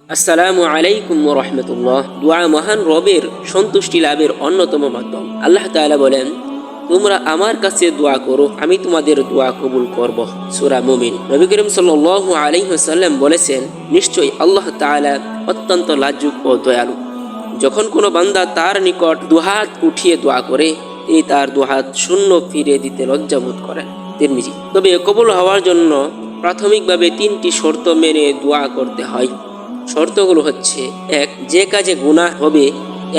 আসসালামু আলাইকুম ওয়া রাহমাতুল্লাহ। দোয়া মহান রবের সন্তুষ্টি লাভের অন্যতম মাধ্যম। আল্লাহ তাআলা বলেন, তোমরা আমার কাছে দোয়া করো, আমি তোমাদের দোয়া কবুল করব। সূরা মুমিন। নবী করিম সাল্লাল্লাহু আলাইহি ওয়াসাল্লাম বলেছেন, নিশ্চয়ই আল্লাহ তাআলা অত্যন্ত লাজুক ও দয়ালু। যখন কোনো বান্দা তার নিকট দুহাত উঠিয়ে দোয়া করে, তিনি তার দুহাত শূন্য ফিরে দিতে লজ্জাবোধ করেন। তিরমিজি। তবে কবুল হওয়ার জন্য প্রাথমিকভাবে 3টি শর্ত মেনে দোয়া করতে হয়। শর্তগুলো হচ্ছে: 1. যে কাজে গুনাহ হবে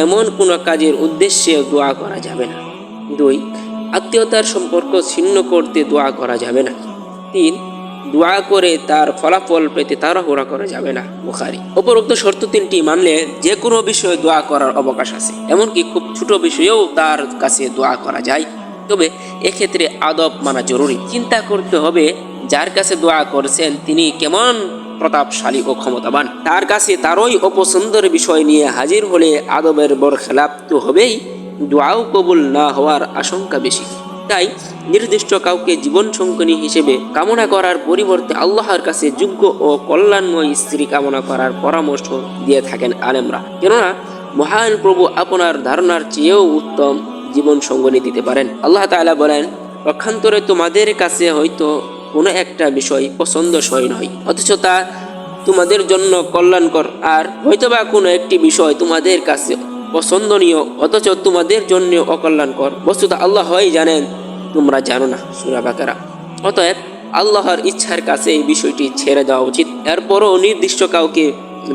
এমন কোনো কাজের উদ্দেশ্যে দোয়া করা যাবে না। 2. আত্মীয়তার সম্পর্ক ছিন্ন করতে দোয়া করা যাবে না। 3. দোয়া করে তার ফলাফল পেতে তাড়াহুড়া করা যাবে না। বুখারী। উপরোক্ত শর্ত 3টি মানলে যে কোনো বিষয়ে দোয়া করার অবকাশ আছে, এমনকি খুব ছোট বিষয়েও তার কাছে দোয়া করা যায়। তবে এক্ষেত্রে আদব মানা জরুরি। চিন্তা করতে হবে, যার কাছে দোয়া করছেন তিনি কেমন প্রতাপশালী ও ক্ষমতাবান। তার কাছে তারই অপছন্দের বিষয় নিয়ে হাজির হলে আদবের বরখেলাপ তো হবেই, দোয়াও কবুল না হওয়ার আশঙ্কা বেশি। তাই নির্দিষ্ট কাউকে জীবন সঙ্গিনী হিসেবে কামনা করার পরিবর্তে আল্লাহর কাছে যোগ্য ও কল্যাণময় স্ত্রী কামনা করার পরামর্শ দিয়ে থাকেন আলেমরা। কেননা মহান প্রভু আপনার ধারণার চেয়েও উত্তম জীবন সঙ্গিনী দিতে পারেন। আল্লাহ তাআলা বলেন, পক্ষান্তরে তোমাদের কাছে হয়তো কোনো একটা বিষয় পছন্দসই নয়, অথচ তা তোমাদের জন্য কল্যাণকর, আর হয়তোবা কোনো একটি বিষয় তোমাদের কাছে পছন্দনীয় অথচ তোমাদের জন্য অকল্যাণকর। বস্তুত আল্লাহ জানেন, তোমরা জানো না। সূরা বাকারা। অতএব আল্লাহর ইচ্ছার কাছে এই বিষয়টি ছেড়ে দেওয়া উচিত। এরপরও নির্দিষ্ট কাউকে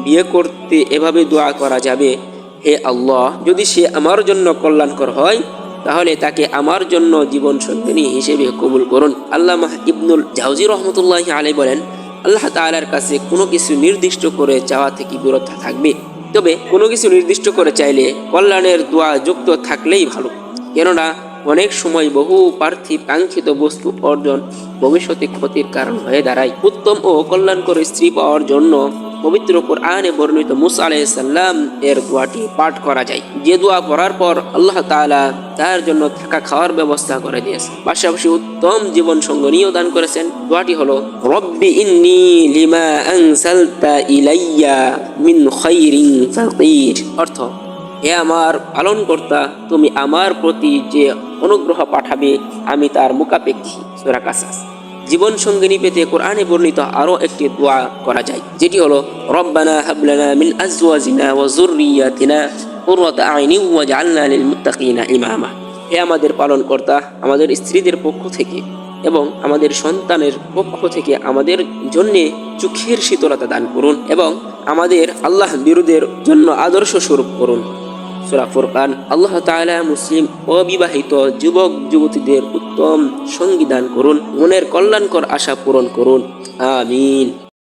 বিয়ে করতে এভাবে দোয়া করা যাবে: হে আল্লাহ, যদি সে আমার জন্য কল্যাণকর হয় তাহলে তাকে আমার জন্য জীবন সঙ্গিনী হিসেবে কবুল করুন। আল্লামা ইবনুল জাওজি রহমতুল্লাহি আলাইহি বলেন, আল্লাহ তাআলার কাছে কোনো কিছু নির্দিষ্ট করে চাওয়া থেকে বিরত থাকবে। তবে কোনো কিছু নির্দিষ্ট করে চাইলে কল্যাণের দোয়া যুক্ত থাকলেই ভালো। কেননা অনেক সময় বহু পার্থিব কাঙ্ক্ষিত বস্তু অর্জন ভবিষ্যতে ক্ষতির কারণ হয়ে দাঁড়ায়। উত্তম ও কল্যাণকর স্ত্রী পাওয়ার জন্য পবিত্র কোরআনে বর্ণিত মুসা আলাইহিস সালাম এর দোয়াটি পাঠ করা যায়, যে দোয়া পড়ার পর আল্লাহ তাআলা তার জন্য থাকা খাওয়ার ব্যবস্থা করে দিয়েছেন, পাশাপাশি উত্তম জীবন সঙ্গিনীও দান করেছেন। দোয়াটি হলো, রব্বি ইন্নী লিমা আনসালতা ইলাইয়া মিন খাইরিন ফাকির। অর্থ, হে আমার পালনকর্তা, তুমি আমার প্রতি যে অনুগ্রহ পাঠাবে আমি তার মুখাপেক্ষী। সূরা কাসাস। জীবন সঙ্গিনী পেতে কোরআনে বর্ণিত আরো একটি দোয়া করা যায়, যেটি হলো, রব্বানা হাবলানা মিন আজওয়াজিনা ওয়া যুররিয়াতিনা কুররাতা আইনিন ওয়াজআলনা লিল মুত্তাকিনা ইমামা। হে আমাদের পালনকর্তা, আমাদের স্ত্রীদের পক্ষ থেকে এবং আমাদের সন্তানের পক্ষ থেকে আমাদের জন্য চোখের শীতলতা দান করুন এবং আমাদের আল্লাহ বিরুদ্ধের জন্য আদর্শ স্বরূপ করুন। সূরা ফুরকান। আল্লাহ তাআলা মুসলিম অবিবাহিত যুবক যুবতীদের উত্তম সঙ্গী দান করুন, মনের কল্যাণকর আশা পূরণ করুন। আমিন।